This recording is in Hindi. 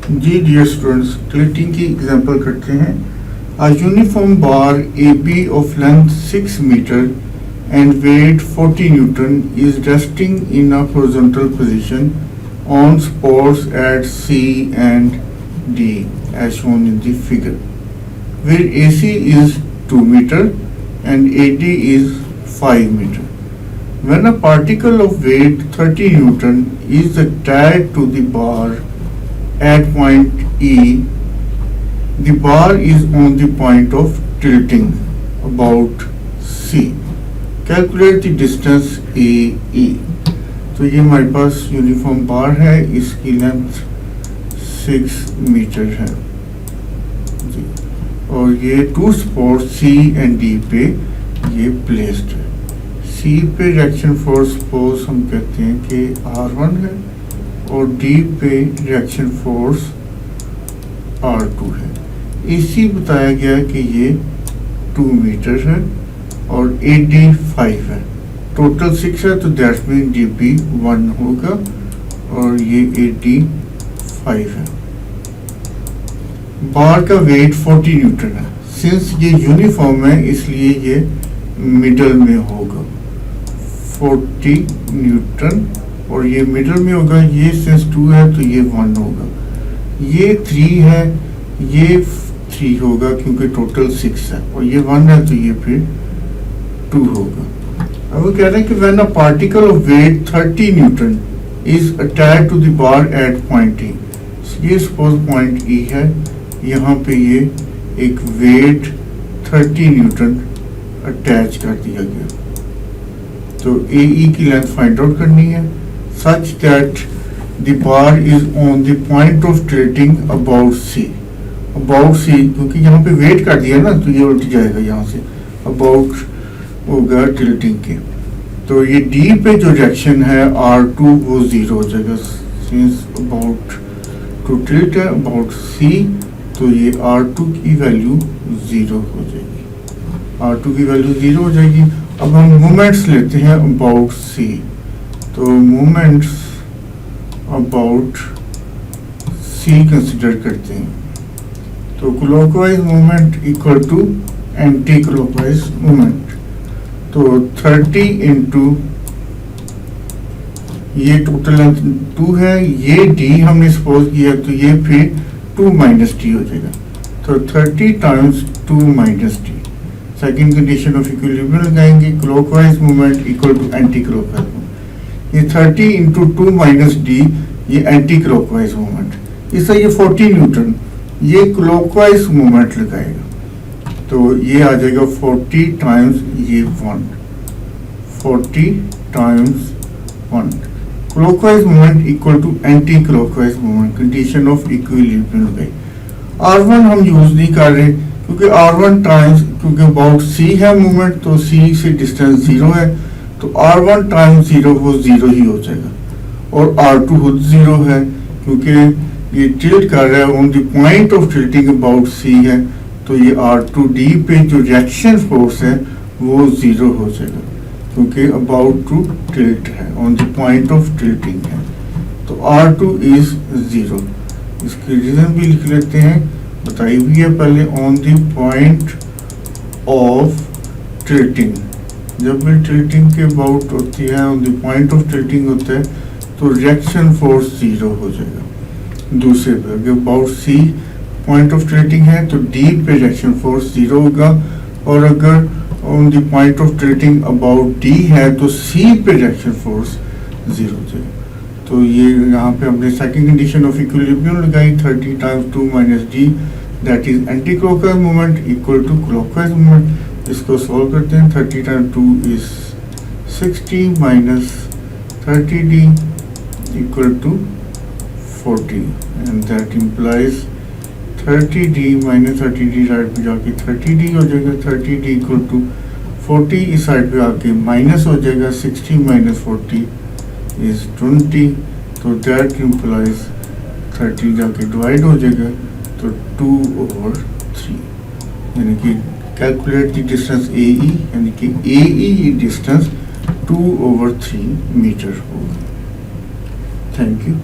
जी डियर स्टूडेंट्स, टिल्टिंग की एग्जांपल करते हैं. A uniform bar AB of length 6 meter and weight 40 Newton is resting in a horizontal position on supports at C and D as shown in the figure, where AC is 2 meter and AD is 5 meter. When a particle of weight 30 Newton is attached to the bar at point E, the bar is on the point of tilting about C. Calculate the distance AE. तो ये हमारे पास यूनिफॉर्म बार है, इसकी लेंथ 6 मीटर है जी, और ये two support C and D पे ये प्लेस्ड है. C पे रिएक्शन फोर्स सपोज हम कहते हैं कि R1 है और D पे रिएक्शन फोर्स R2 है. AC बताया गया कि ये 2 मीटर है और AD 5 है. टोटल 6 है तो दैट मीन DP 1 होगा और ये AD 5 है. बार का वेट 40 न्यूटन है. सिंस ये यूनिफॉर्म है इसलिए ये मिडल में होगा 40 न्यूटन और ये मिडल में होगा. ये सिंस 2 है तो ये 1 होगा. ये 3 है, ये 3 होगा क्योंकि टोटल 6 है और ये 1 है तो ये फिर 2 होगा. अब वो कह रहे हैं कि when a particle of weight 30 newton is attached to the bar at point E. ये सपोज पॉइंट ई है, यहाँ पे ये एक वेट 30 न्यूटन अटैच कर दिया गया. तो AE की लेंथ फाइंड आउट करनी है such that the bar is on the point of tilting about C. About C क्योंकि यहाँ पे वेट कर दिया ना तो ये उल्ट जाएगा, यहाँ से अबाउट होगा tilting के. तो ये D पे जो रिएक्शन है R2 वो 0 हो जाएगा सिंस अबाउट टू tilt है अबाउट C, तो ये R2 की वैल्यू 0 हो जाएगी. R2 की वैल्यू 0 हो जाएगी. अब हम मोमेंट्स लेते हैं अबाउट C. तो मोमेंट्स अबाउट C कंसिडर करते हैं. तो clockwise movement equal to anti clockwise movement. तो 30 इंटू ये टोटल लेंथ 2 है, ये D हमने सपोज किया तो ये फिर 2 माइनस D हो जाएगा. तो 30 times 2 minus D. Second condition of equilibrium लगाएंगे. Clockwise movement equal to anti clockwise movement. ये 30 इंटू 2 माइनस D ये एंटी क्लॉकवाइज मूवमेंट. इससे ये 40 न्यूटन ये क्लॉकवाइज मूवमेंट लगाएगा तो ये आ जाएगा 40 टाइम्स ये 1, 40 times 1. Clockwise movement equal to anti clockwise movement. Condition of equilibrium लगाई. R1 हम यूज नहीं कर रहे क्योंकि R1 टाइम्स, क्योंकि अबाउट C है मूवमेंट तो C से डिस्टेंस 0 है तो R1 टाइम्स 0 वो 0 ही हो जाएगा और R2 खुद 0 है क्योंकि ये टिल्ट कर रहा है on the point of tilting about C है. तो ये R2D पे जो रिएक्शन फोर्स है वो 0 हो जाएगा क्योंकि अबाउट टू टिल्ट है, on the point of tilting है. तो R2 इज 0. इसकी रीजन भी लिख लेते हैं, बताई हुई है पहले. On the point of tilting, जब भी टिल्टिंग के अबाउट होती है, on the point of tilting होता है तो रिएक्शन फोर्स 0 हो जाएगा. दूसरे पे अगर about C point of tilting है तो D पे रिएक्शन फोर्स 0 होगा और अगर on the point of tilting about D है तो C पे रिएक्शन फोर्स 0 हो जाएगा. तो ये यहाँ पे हमने सेकंड कंडीशन ऑफ इक्विलिब्रियम लगाई. 30 times 2 minus D that is anti clockwise movement equal to clockwise movement. इसको सॉल्व करते हैं. 30 times 2 is 60 minus 30D equal to 40 and that implies 30D minus 30D side पे जाके 30D हो जाएगा. 30D इक्वल टू 40 इस साइड पे आके माइनस हो जाएगा. 60 माइनस 40 इज 20. तो दैट इम्प्लाइज 30 जाके डिवाइड हो जाएगा तो 2/3 यानी कि कैलकुलेट द डिस्टेंस AE यानी कि AE डिस्टेंस 2/3 मीटर होगा. Thank you.